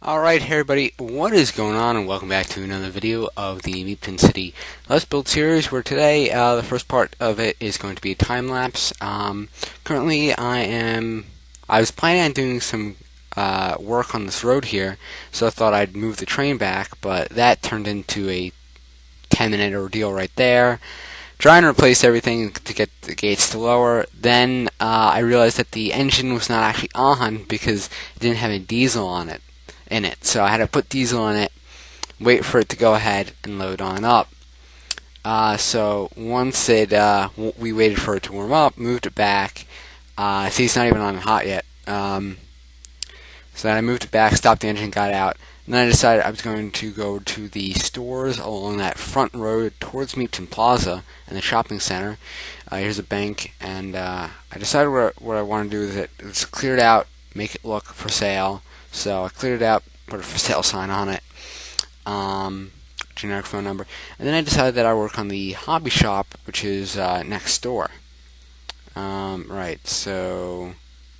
Alright, hey everybody, what is going on, and welcome back to another video of the Meepton City Let's Build series, where today, the first part of it is going to be a time-lapse. Currently, I was planning on doing some work on this road here, so I thought I'd move the train back, but that turned into a 10-minute ordeal right there. Trying to replace everything to get the gates to lower. Then I realized that the engine was not actually on because it didn't have a diesel on it. So I had to put diesel in it, wait for it to go ahead and load on up. So once we waited for it to warm up, moved it back. See, it's not even on hot yet. So then I moved it back, stopped the engine, got out, and then I decided I was going to go to the stores along that front road towards Meepton Plaza and the shopping center. Here's a bank, and I decided what I want to do with it. It's cleared out, make it look for sale. So I cleared it out, put a for sale sign on it, generic phone number, and then I decided that I work on the hobby shop, which is next door. Right, so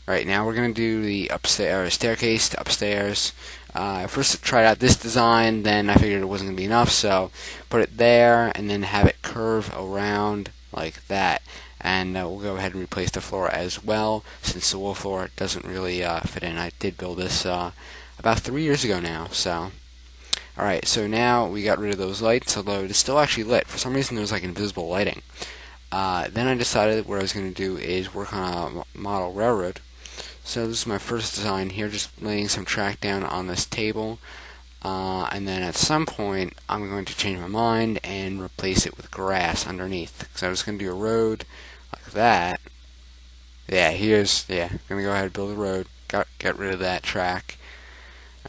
right now we're gonna do the upstairs staircase to upstairs. I first tried out this design, then I figured it wasn't gonna be enough, so put it there and then have it curve around like that. And we'll go ahead and replace the floor as well, since the wool floor doesn't really fit in. I did build this about 3 years ago now. So, alright, so now we got rid of those lights, although it's still actually lit. For some reason, there's like invisible lighting. Then I decided what I was going to do is work on a model railroad. So this is my first design here, just laying some track down on this table. And then at some point, I'm going to change my mind and replace it with grass underneath. So I was going to do a road like that. Yeah, gonna go ahead and build a road. Get rid of that track.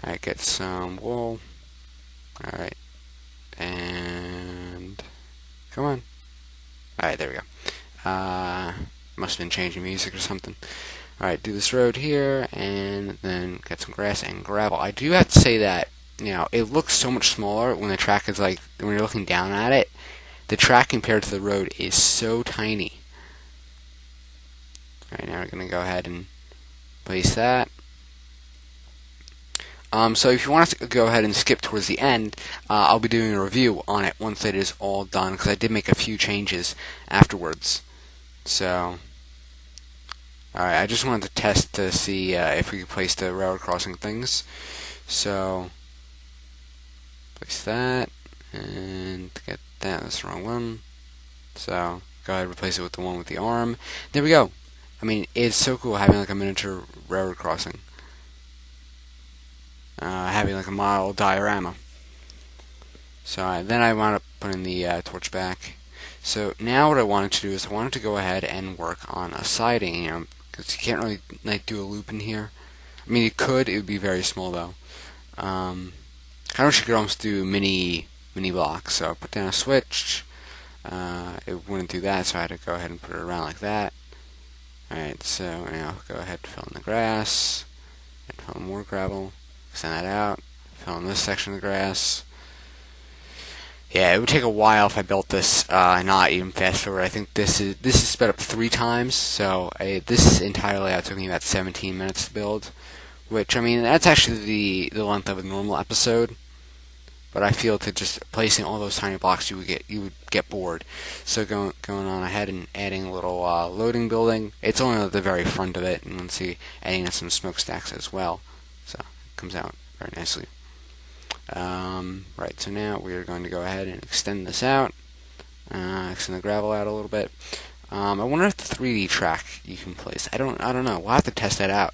Alright, get some wool. Alright, and come on. Alright, there we go. Must have been changing music or something. Alright, do this road here, and then get some grass and gravel. I do have to say that, it looks so much smaller when the track is when you're looking down at it. The track compared to the road is so tiny. Alright, now we're going to go ahead and place that. So if you want us to go ahead and skip towards the end, I'll be doing a review on it once it is all done, because I did make a few changes afterwards. So, alright, I just wanted to test to see if we could place the railroad crossing things. So, place that, and get that, that's the wrong one. So, go ahead and replace it with the one with the arm. There we go. I mean, it's so cool having like a miniature railroad crossing. Having like a model diorama. So then I wound up putting the torch back. So now what I wanted to do is I wanted to go ahead and work on a siding, because you can't really do a loop in here. I mean, you could, it would be very small though. I wish you could almost do mini blocks. So I put down a switch. It wouldn't do that, so I had to go ahead and put it around like that. Alright, so now go ahead and fill in the grass, and fill in more gravel, extend that out, fill in this section of the grass. Yeah, it would take a while if I built this, not even fast forward. I think this is sped up 3 times, so this entire layout took me about 17 minutes to build, which, I mean, that's actually the length of a normal episode. But I feel to just placing all those tiny blocks, you would get bored. So going on ahead and adding a little loading building. It's only at the very front of it, and let's see, adding in some smokestacks as well. So it comes out very nicely. Right, so now we are going to go ahead and extend this out, extend the gravel out a little bit. I wonder if the 3D track you can place. I don't know. We'll have to test that out.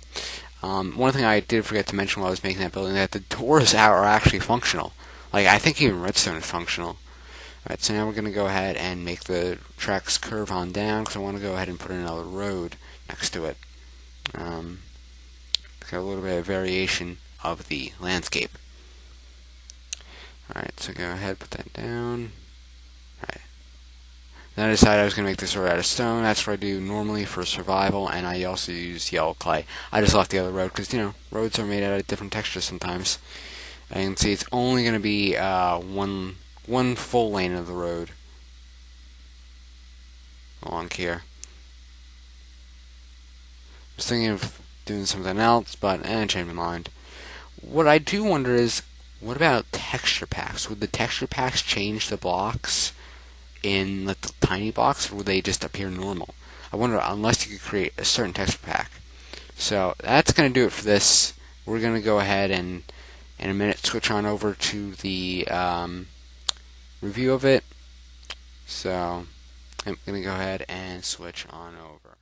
One thing I did forget to mention while I was making that building, that the doors out are actually functional. I think even redstone is functional. Alright, so now we're going to go ahead and make the tracks curve on down, because I want to go ahead and put in another road next to it. Got a little bit of variation of the landscape. Alright, so go ahead, put that down. Alright. Then I decided I was going to make this road out of stone. That's what I do normally for survival, and I also use yellow clay. I just left the other road, because, roads are made out of different textures sometimes. And you can see it's only going to be one full lane of the road along here. I was thinking of doing something else, but I changed my mind. What I do wonder is, what about texture packs? Would the texture packs change the blocks in like the tiny blocks, or would they just appear normal? I wonder, unless you could create a certain texture pack. So that's going to do it for this. We're going to go ahead and in a minute switch on over to the review of it. So I'm going to go ahead and switch on over.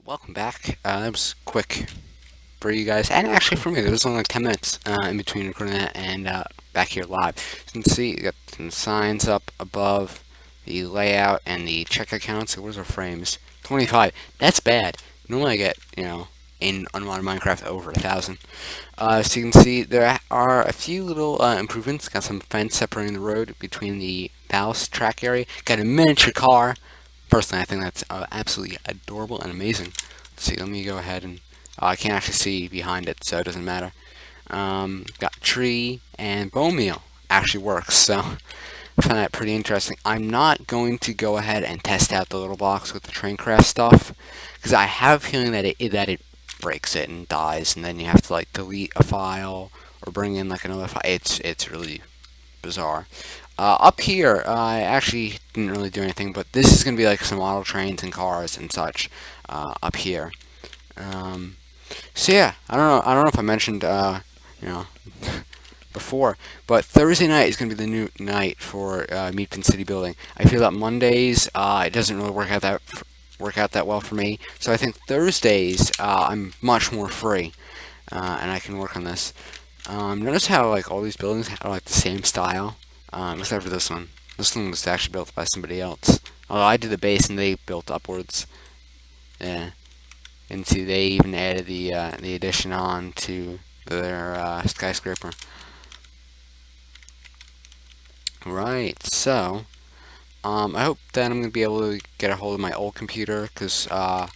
Welcome back. That was quick for you guys, and actually for me, there was only like 10 minutes in between recording that and back here live. You can see you got some signs up above the layout and the checkout count. So where's our frames? 25. That's bad. Normally I get, in unmodded Minecraft over 1,000. So you can see there are a few little improvements. Got some fence separating the road between the ballast track area. Got a miniature car. Personally, I think that's absolutely adorable and amazing. Let's see, let me go ahead and I can't actually see behind it, so it doesn't matter. Got tree and bone meal actually works, so I find that pretty interesting. I'm not going to go ahead and test out the little box with the train craft stuff, because I have a feeling that it breaks it and dies, and then you have to like delete a file or bring in like another file. It's really bizarre. Up here, I actually didn't really do anything, but this is going to be like some model trains and cars and such up here. So yeah, I don't know if I mentioned, before, but Thursday night is going to be the new night for Meepton City Building. I feel that Mondays it doesn't really work out that well for me, so I think Thursdays I'm much more free, and I can work on this. Notice how like all these buildings are like the same style, except for this one. This one was actually built by somebody else. Although I did the base and they built upwards. Yeah. And see, they even added the addition on to their skyscraper. Right, so I hope that I'm gonna be able to get a hold of my old computer, because a lot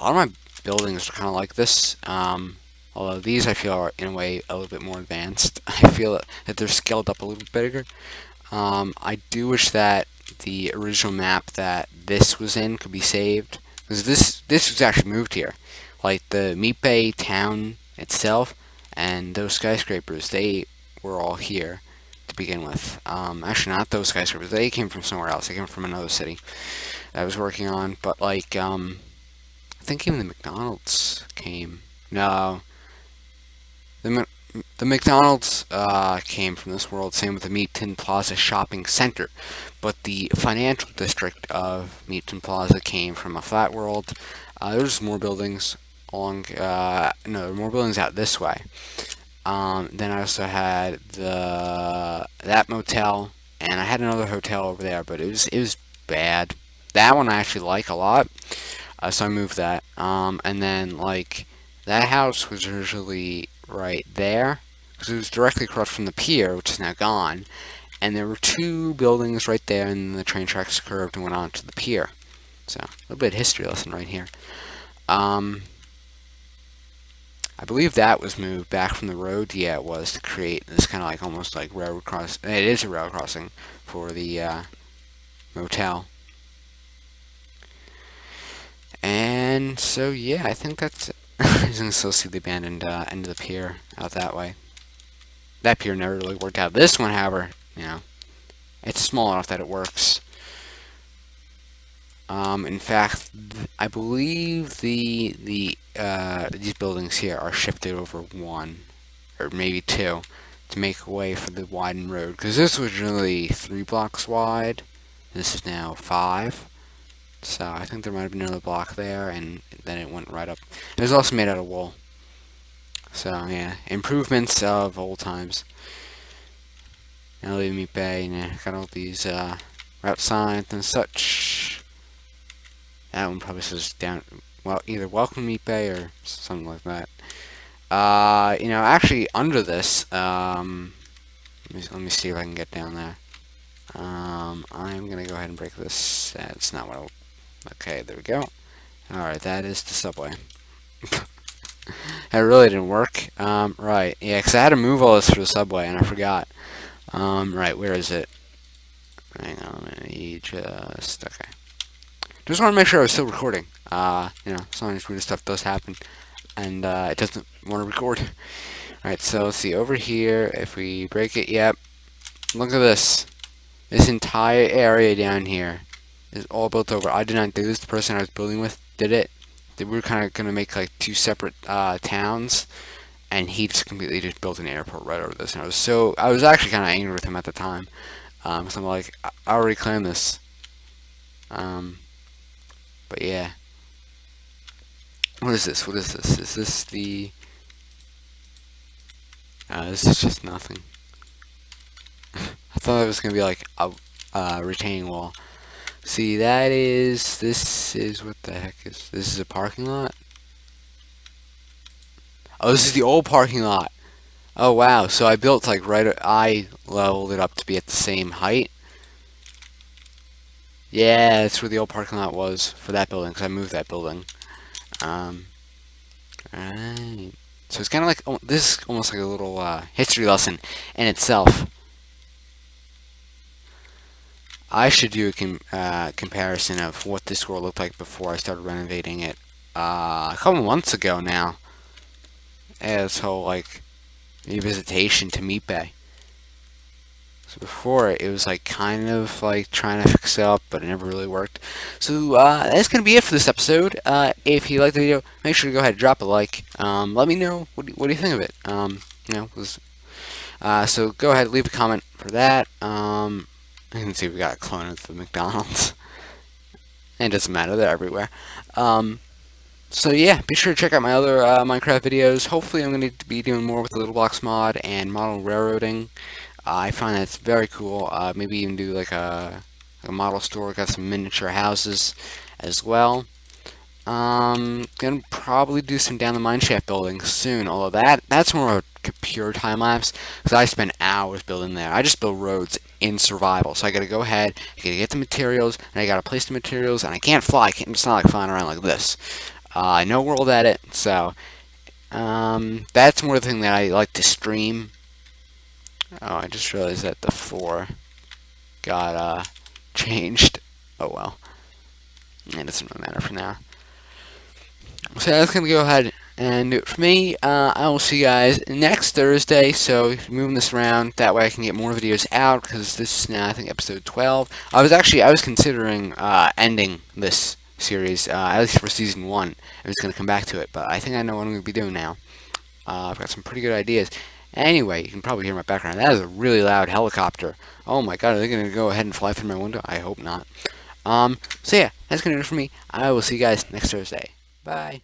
of my buildings are kind of like this. Although these I feel are in a way a little bit more advanced. I feel that they're scaled up a little bigger. I do wish that the original map that this was in could be saved. Because this was actually moved here. Like the Meat Bay town itself and those skyscrapers, they were all here to begin with. Actually, not those skyscrapers. They came from somewhere else. They came from another city I was working on. But like, I think even the McDonald's came. No, the McDonald's came from this world, same with the Meepton Plaza Shopping Center. But the financial district of Meepton Plaza came from a flat world. There's more buildings along, no, there were more buildings out this way. Then I also had that motel, and I had another hotel over there, but it was bad. That one I actually like a lot, so I moved that. And then like that house was originally right there, because it was directly across from the pier, which is now gone, and there were two buildings right there, and the train tracks curved and went on to the pier. So, a little bit of history lesson right here. I believe that was moved back from the road. Yeah, it was, to create this kind of like almost like railroad cross. It is a railroad crossing for the motel. And so yeah, I think that's it. You can still see the abandoned end of the pier out that way. That pier never really worked out. This one, however, it's small enough that it works. In fact, I believe these buildings here are shifted over one, or maybe two, to make way for the widened road. Because this was really 3 blocks wide. This is now 5. So I think there might have been another block there, and then it went right up. It was also made out of wool. So yeah, improvements of old times. Now leave Meat Bay, and got all these route signs and such. That one probably says down, well, either Welcome Meat Bay or something like that. Actually under this, let me see if I can get down there. I'm gonna go ahead and break this. That's not what I. Okay, there we go. Alright, that is the subway. That really didn't work. Right, yeah, because I had to move all this for the subway, and I forgot. Right, where is it? Hang on, let me just, okay. Just want to make sure I was still recording. Some weird stuff does happen, and it doesn't want to record. Alright, so let's see, over here, if we break it, yep. Look at this. This entire area down here is all built over. I did not do this. The person I was building with did it. We were kind of going to make like two separate towns, and he just completely just built an airport right over this. And I was actually kind of angry with him at the time. So I'm like, I already claimed this. But yeah. What is this? What is this? Is this the... this is just nothing. I thought it was going to be like a retaining wall. See, this is, what the heck is, this is a parking lot? Oh, this is the old parking lot. Oh, wow, so I built like I leveled it up to be at the same height. Yeah, that's where the old parking lot was for that building, because I moved that building. Alright. So it's kind of like, this is almost like a little history lesson in itself. I should do a comparison of what this world looked like before I started renovating it a couple months ago now. Yeah, this whole like revisitation to Meepton. So before it was like kind of like trying to fix it up, but it never really worked. So that's gonna be it for this episode. If you liked the video, make sure to go ahead and drop a like. Let me know what do you think of it. So go ahead, leave a comment for that. You can see we got a clone of the McDonald's. It doesn't matter, they're everywhere. So yeah, be sure to check out my other Minecraft videos. Hopefully I'm going to be doing more with the Little Blocks mod and model railroading. I find that's very cool. Maybe even do like a model store, got some miniature houses as well. Gonna probably do some down the mineshaft building soon, although that's more of a pure time lapse, because I spend hours building there. I just build roads in survival, so I gotta go ahead, I gotta get the materials, and I gotta place the materials, and I can't fly. It's not like flying around like this. No world edit, so that's more the thing that I like to stream. Oh, I just realized that the 4 got changed. Oh well, it doesn't really matter for now. So that's going to go ahead and do it for me. I will see you guys next Thursday, so moving this around, that way I can get more videos out, because this is now, I think, episode 12. I was considering ending this series, at least for season 1. I was going to come back to it, but I think I know what I'm going to be doing now. I've got some pretty good ideas. Anyway, you can probably hear my background. That is a really loud helicopter. Oh my god, are they going to go ahead and fly through my window? I hope not. So yeah, that's going to do it for me. I will see you guys next Thursday. Bye.